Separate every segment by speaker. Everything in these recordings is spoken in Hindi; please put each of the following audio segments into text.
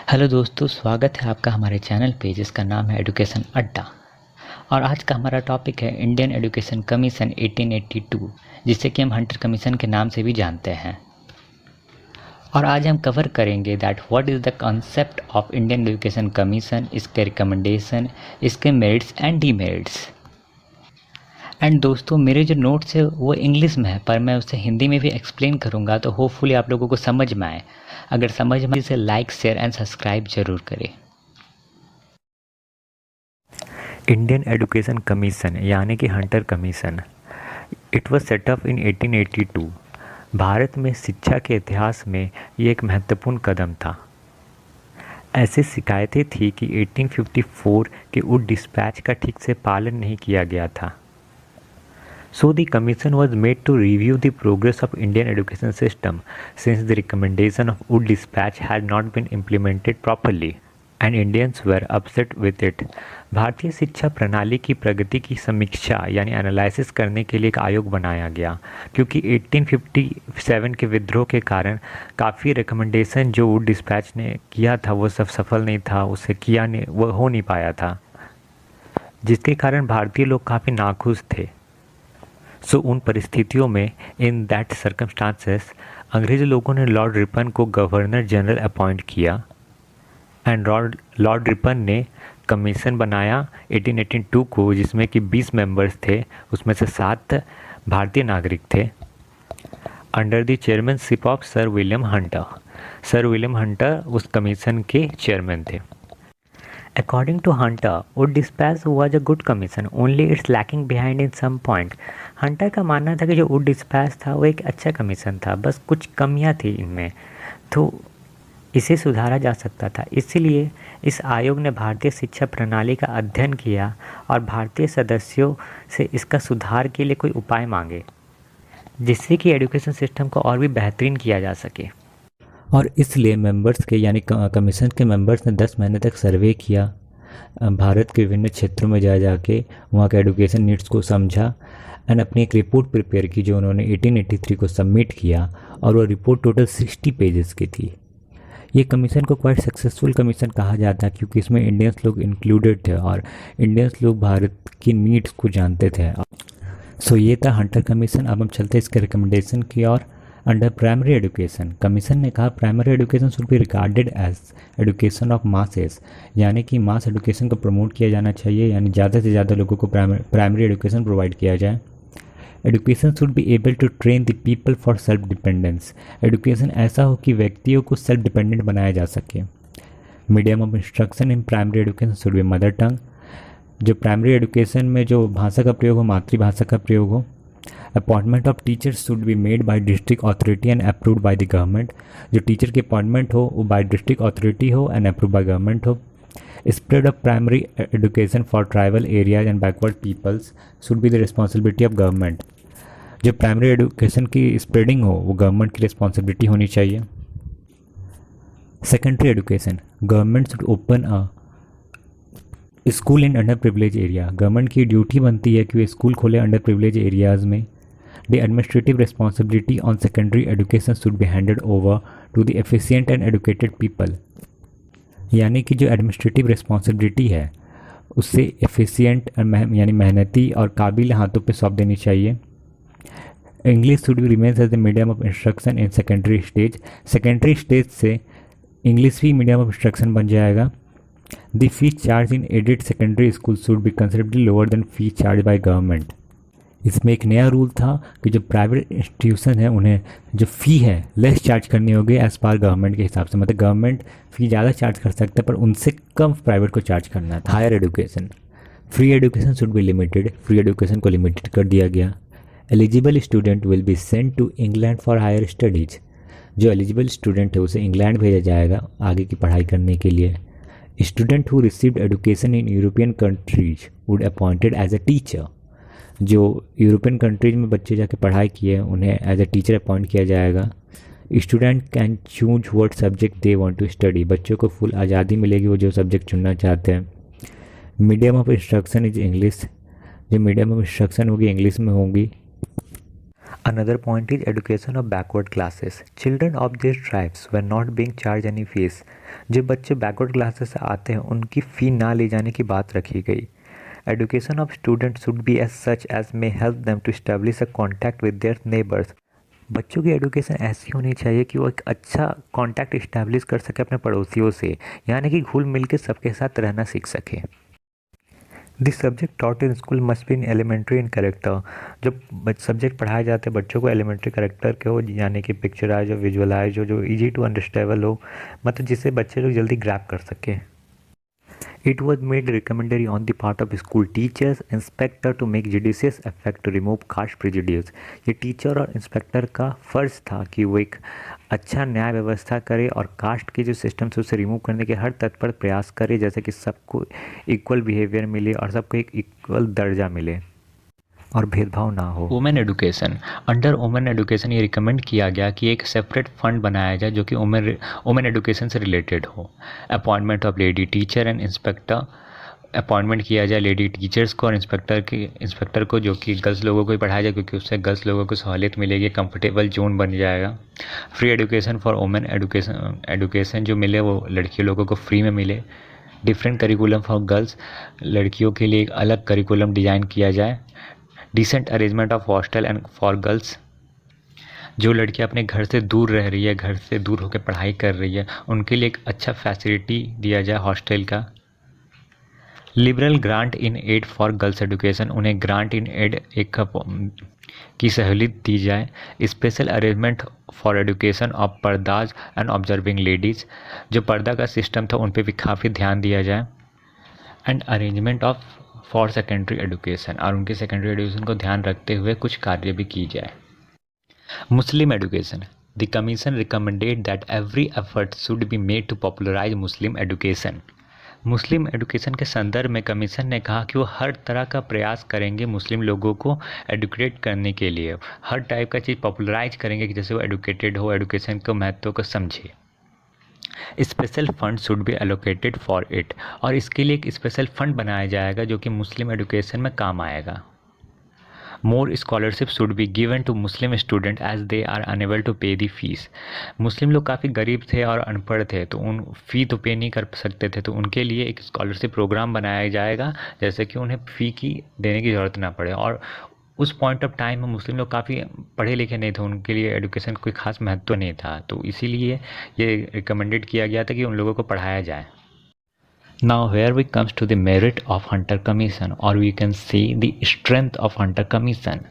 Speaker 1: हेलो दोस्तों, स्वागत है आपका हमारे चैनल पे जिसका नाम है एजुकेशन अड्डा। और आज का हमारा टॉपिक है इंडियन एजुकेशन कमीशन 1882, जिसे कि हम हंटर कमीशन के नाम से भी जानते हैं। और आज हम कवर करेंगे that what is the concept of Indian education commission, इसके रिकमेंडेशन, इसके मेरिट्स एंड डीमेरिट्स। एंड दोस्तों, मेरे जो नोट्स है वो इंग्लिश में है, पर मैं उसे हिंदी में भी एक्सप्लेन करूँगा, तो होपफुली आप लोगों को समझ में आए। अगर समझ में इसे लाइक, शेयर एंड सब्सक्राइब जरूर करें।
Speaker 2: इंडियन एजुकेशन कमीशन यानी कि Hunter commission, it was set up in 1882। भारत में शिक्षा के इतिहास में ये एक महत्वपूर्ण कदम था। ऐसी शिकायतें थी कि 1854 के वुड डिस्पैच का ठीक से पालन नहीं किया गया था। So the commission was made to review the progress of Indian education system since the recommendation of Wood Dispatch had not been implemented properly and Indians were upset with it. भारतीय शिक्षा प्रणाली की प्रगति की समीक्षा यानी एनालिसिस करने के लिए एक आयोग बनाया गया, क्योंकि 1857 के विद्रोह के कारण काफ़ी रिकमेंडेशन जो वुड डिस्पैच ने किया था वो सब सफल नहीं था, उसे किया नहीं, वो हो नहीं पाया था, जिसके कारण भारतीय लोग काफ़ी नाखुश थे। सो उन परिस्थितियों में इन दैट सर्कमस्टांसेस अंग्रेज़ लोगों ने लॉर्ड रिपन को गवर्नर जनरल अपॉइंट किया एंड लॉर्ड रिपन ने कमीशन बनाया 1882 को, जिसमें कि 20 मेंबर्स थे, उसमें से 7 भारतीय नागरिक थे, under the chairmanship of sir William Hunter. Sir William Hunter उस कमीशन के चेयरमैन थे। According to Hunter, Wood Dispatch was a good commission, only it's lacking behind in some point. Hunter का मानना था कि जो वुड डिस्पैच था वो एक अच्छा कमीशन था, बस कुछ कमियां थी इनमें, तो इसे सुधारा जा सकता था। इसीलिए इस आयोग ने भारतीय शिक्षा प्रणाली का अध्ययन किया और भारतीय सदस्यों से इसका सुधार के लिए कोई उपाय मांगे, जिससे कि एजुकेशन सिस्टम को और भी बेहतरीन किया जा सके। और इसलिए मेंबर्स के यानी कमीशन के मेंबर्स ने 10 महीने तक सर्वे किया, भारत के विभिन्न क्षेत्रों में जाके वहाँ के एजुकेशन नीड्स को समझा एंड अपनी एक रिपोर्ट प्रिपेयर की जो उन्होंने 1883 को सबमिट किया, और वो रिपोर्ट टोटल 60 पेजेस की थी। ये कमीशन को क्वाइट सक्सेसफुल कमीशन कहा जाता है, क्योंकि इसमें इंडियंस लोग इंक्लूडेड थे और इंडियंस लोग भारत की नीड्स को जानते थे। सो ये था हंटर कमीशन। अब हम चलते हैं इसके रिकमेंडेशन की ओर। अंडर प्राइमरी एजुकेशन, कमीशन ने कहा primary education should be regarded as education of masses, यानी कि मास एजुकेशन को प्रमोट किया जाना चाहिए, यानी ज़्यादा से ज़्यादा लोगों को प्राइमरी एजुकेशन प्रोवाइड किया जाए। Education should be able to train the people for self dependence, education ऐसा हो कि व्यक्तियों को सेल्फ डिपेंडेंट बनाया जा सके। Medium of instruction in primary education should B mother tongue, जो प्राइमरी एजुकेशन में जो भाषा का प्रयोग हो मातृभाषा का प्रयोग हो। Appointment of teachers should be made by district authority and approved by the government, जो टीचर की अपॉइंटमेंट हो वो बाय डिस्ट्रिक्ट अथॉरिटी हो एंड अप्रूव बाय गवर्नमेंट हो। Spread of primary education for tribal areas and backward peoples should be the responsibility of government, जो प्राइमरी एजुकेशन की स्प्रेडिंग हो वो गवर्नमेंट की रिस्पॉन्सिबिलिटी होनी चाहिए। Secondary education, government should open a school in under privilege area, government की ड्यूटी बनती है कि वे स्कूल खोले अंडर प्रिविलेज एरियाज़ में। The administrative responsibility on secondary education should be handed over to the efficient and educated people, यानी कि जो एडमिनिस्ट्रेटिव रिस्पॉन्सिबिलिटी है उससे एफिशिएंट यानी मेहनती और काबिल हाथों पे सौंप देनी चाहिए। English should be remains as the medium of instruction in secondary stage, secondary stage से इंग्लिश भी मीडियम ऑफ इंस्ट्रक्शन बन जाएगा। The fees charge in aided secondary school should be considerably lower than fees charge by government. इसमें एक नया रूल था कि जो प्राइवेट इंस्टीट्यूशन है उन्हें जो फ़ी है लेस चार्ज करनी होगी एज़ पर गवर्नमेंट के हिसाब से, मतलब गवर्नमेंट फ़ी ज़्यादा चार्ज कर सकता है पर उनसे कम प्राइवेट को चार्ज करना था। Higher education, free education should be limited, free education को लिमिटेड कर दिया गया। Eligible student will be sent to England for higher studies, जो एलिजिबल स्टूडेंट है उसे इंग्लैंड भेजा जाएगा आगे की पढ़ाई करने के लिए। Student who received education in European countries would appointed as a teacher, जो यूरोपियन कंट्रीज में बच्चे जाके पढ़ाई किए उन्हें एज ए टीचर अपॉइंट किया जाएगा। Student can choose what subject they want to study, बच्चों को फुल आज़ादी मिलेगी वो जो सब्जेक्ट चुनना चाहते हैं। Medium of instruction is English, जो मीडियम ऑफ इंस्ट्रक्शन होगी इंग्लिश में होगी। Another point is education of backward classes. Children of these tribes were not being charged any fees. जो बच्चे बैकवर्ड क्लासेस से आते हैं उनकी फ़ी ना ले जाने की बात रखी गई. Education of students should be as such as may help them to establish a contact with their neighbors. बच्चों की एडुकेशन ऐसी होनी चाहिए कि वो एक अच्छा कांटेक्ट इस्टेब्लिश कर सके अपने पड़ोसियों से, यानी कि घुल मिल के सबके साथ रहना सीख सके. This subject taught in school must be in elementary in character. जब सब्जेक्ट पढ़ाए जाते हैं बच्चों को एलिमेंट्री करेक्टर के हो, यानी कि पिक्चराइज हो, विजुअलाइज हो, जो ईजी टू अंडरस्टैंडेबल हो, मतलब जिससे बच्चे लोग जल्दी ग्रैप कर सके. It was made recommendatory on the part of school teachers, inspector to make judicious effect to remove caste prejudice. ये टीचर और इंस्पेक्टर का फ़र्ज़ था कि वो एक अच्छा न्याय व्यवस्था करे और कास्ट के जो सिस्टम से उसे रिमूव करने के हर तत्पर प्रयास करे, जैसे कि सबको इक्वल बिहेवियर मिले और सबको एक इक्वल दर्जा मिले और भेदभाव ना हो.
Speaker 1: Women education. Under women education ये रिकमेंड किया गया कि एक सेपरेट फंड बनाया जाए जो कि वुमेन एडुकेशन से रिलेटेड हो. Appointment of lady teacher and inspector. Appointment किया जाए लेडी टीचर्स को और इंस्पेक्टर को जो कि गर्ल्स लोगों को ही पढ़ाया जाए, क्योंकि उससे गर्ल्स लोगों को सहूलियत मिलेगी, कंफर्टेबल जोन बन जाएगा. Free education for women education जो मिले वो लड़की लोगों को फ्री में मिले. Different curriculum for girls. लड़कियों के लिए एक अलग करिकुलम डिज़ाइन किया जाए. Decent arrangement of hostel and for girls. जो लड़कियां अपने घर से दूर रह रही है, घर से दूर होकर पढ़ाई कर रही है, उनके लिए एक अच्छा फैसिलिटी दिया जाए हॉस्टल का. Liberal grant in aid for girls education. उन्हें ग्रांट इन एड एक की सहूलियत दी जाए. Special arrangement for education of पर्दाज एंड ऑब्जर्विंग लेडीज़. जो पर्दा का सिस्टम था उन पर भी काफ़ी ध्यान दिया जाए. And arrangement of for secondary education. और उनके सेकेंडरी एडुकेशन को ध्यान रखते हुए कुछ कार्य भी की जाए. Muslim education. The commission recommended that every effort should be made to popularise Muslim education. Muslim education के संदर्भ में कमीशन ने कहा कि वो हर तरह का प्रयास करेंगे मुस्लिम लोगों को एडुकेट करने के लिए. हर टाइप का चीज़ पॉपुलराइज करेंगे कि जैसे वो एडुकेटेड हो, एडुकेशन के महत्व को समझे. Special fund should be allocated for it. और इसके लिए एक स्पेशल फंड बनाया जाएगा जो कि मुस्लिम एडुकेशन में काम आएगा. More scholarship should be given to Muslim student as they are unable to pay the fees. मुस्लिम लोग काफ़ी गरीब थे और अनपढ़ थे, तो उन फ़ी तो पे नहीं कर सकते थे, तो उनके लिए एक स्कॉलरशिप प्रोग्राम बनाया जाएगा जैसे कि उन्हें फ़ी की देने की ज़रूरत ना पड़े. और उस पॉइंट ऑफ टाइम में मुस्लिम लोग काफ़ी पढ़े लिखे नहीं थे, उनके लिए एडुकेशन कोई खास महत्व नहीं था, तो इसीलिए ये रिकमेंडेड किया गया था कि उन लोगों को पढ़ाया जाए. Now here we comes to the merit of Hunter Commission, or we can see the strength of Hunter Commission.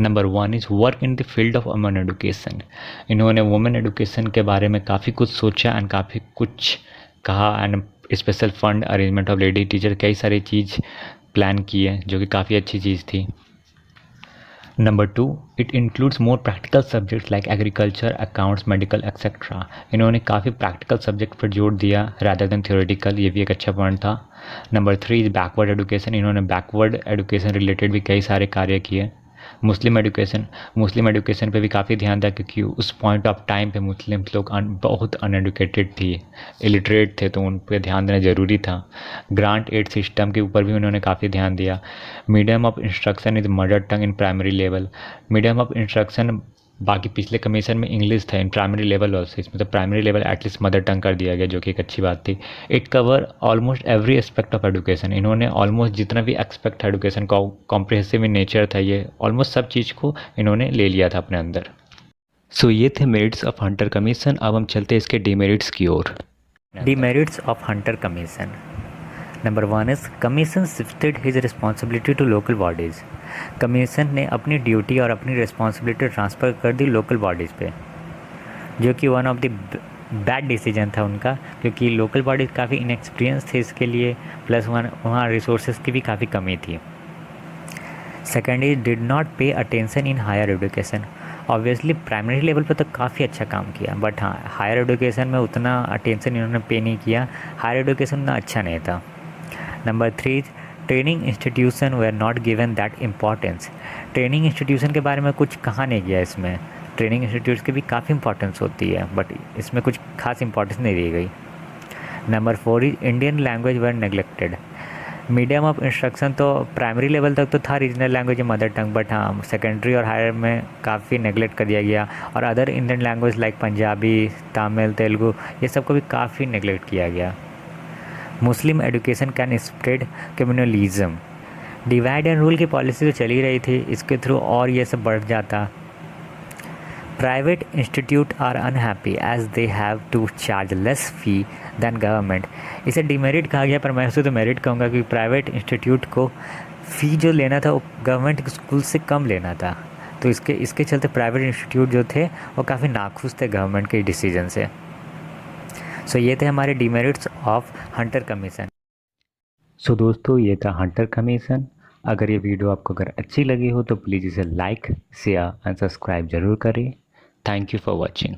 Speaker 1: Number 1 is work in the field of women education. इन्होंने वुमेन एडुकेशन के बारे में काफ़ी कुछ सोचा एंड काफ़ी कुछ कहा and special fund arrangement of lady teacher कई सारी चीज़ प्लान किए जो कि काफ़ी अच्छी चीज़ थी. Number 2, it includes more practical subjects like agriculture, accounts, medical, etc. इन्होंने काफ़ी प्रैक्टिकल सब्जेक्ट पर जोर दिया rather than theoretical. ये भी एक अच्छा पॉइंट था. Number 3 is backward education. इन्होंने बैकवर्ड एडुकेशन रिलेटेड भी कई सारे कार्य किए. मुस्लिम एडुकेशन पे भी काफ़ी ध्यान दिया क्योंकि उस पॉइंट ऑफ टाइम पे मुस्लिम लोग बहुत अनएडुकेटेड थी, इलिटरेट थे, तो उन पर ध्यान देना ज़रूरी था. ग्रांट एड सिस्टम के ऊपर भी उन्होंने काफ़ी ध्यान दिया. Medium of instruction is mother tongue in primary level. Medium of instruction बाकी पिछले कमीशन में इंग्लिश था इन प्राइमरी लेवल ऑल्सो, इसमें तो primary level at least mother tongue कर दिया गया जो कि एक अच्छी बात थी. It cover almost every aspect of education. इन्होंने ऑलमोस्ट जितना भी एक्सपेक्ट एडुकेशन का कॉम्प्रिहेंसिव इन नेचर था, ये ऑलमोस्ट सब चीज़ को इन्होंने ले लिया था अपने अंदर. सो ये थे मेरिट्स ऑफ हंटर कमीशन. अब हम चलते हैं इसके डीमेरिट्स की ओर.
Speaker 2: Demerits of Hunter commission. Number 1 is commission shifted his responsibility to local bodies. Commission ने अपनी ड्यूटी और अपनी रिस्पॉन्सिबिलिटी ट्रांसफ़र कर दी लोकल बॉडीज़ पे, जो कि one of the bad decision था उनका, क्योंकि लोकल बॉडीज़ काफ़ी इनएक्सपीरियंस थे इसके लिए, प्लस वहाँ रिसोर्सेज की भी काफ़ी कमी थी. Second is did not pay attention in higher education. Obviously primary level पर तो काफ़ी अच्छा काम किया, बट हाँ हायर एडुकेशन में उतना अटेंशन इन्होंने पे नहीं किया. हायर एडुकेशन उतना अच्छा नहीं था. Number 3, training institution were not given that importance. Training institution के बारे में कुछ कहा नहीं गया इसमें. ट्रेनिंग इंस्टीट्यूट्स की भी काफ़ी इंपॉर्टेंस होती है, बट इसमें कुछ खास इंपॉर्टेंस नहीं दी गई. Number 4 is Indian language were neglected. Medium of instruction तो प्राइमरी लेवल तक तो था regional language mother tongue, but हाँ सेकेंडरी और हायर में काफ़ी नेगलेक्ट कर दिया गया। और other Indian language like Punjabi, Tamil, Telugu, ये सब को भी काफ़ी नेगलेक्ट किया गया। Muslim education can spread communalism, divide and rule की पॉलिसी तो चली रही थी, इसके थ्रू और ये सब बढ़ जाता। Private institute are unhappy as they have to charge less fee than government. इसे डिमेरिट कहा गया, पर मैं उसे तो मेरिट कहूँगा, क्योंकि प्राइवेट इंस्टीट्यूट को फ़ी जो लेना था वो गवर्नमेंट स्कूल से कम लेना था। तो इसके चलते प्राइवेट इंस्टीट्यूट जो थे वो काफ़ी नाखुश थे गवर्नमेंट के डिसीजन से। सो ये थे हमारे डिमेरिट्स ऑफ हंटर कमीशन।
Speaker 1: सो दोस्तों, ये था हंटर कमीशन। अगर ये वीडियो आपको अगर अच्छी लगी हो तो प्लीज़ इसे लाइक, शेयर एंड सब्सक्राइब ज़रूर करें। Thank you for watching.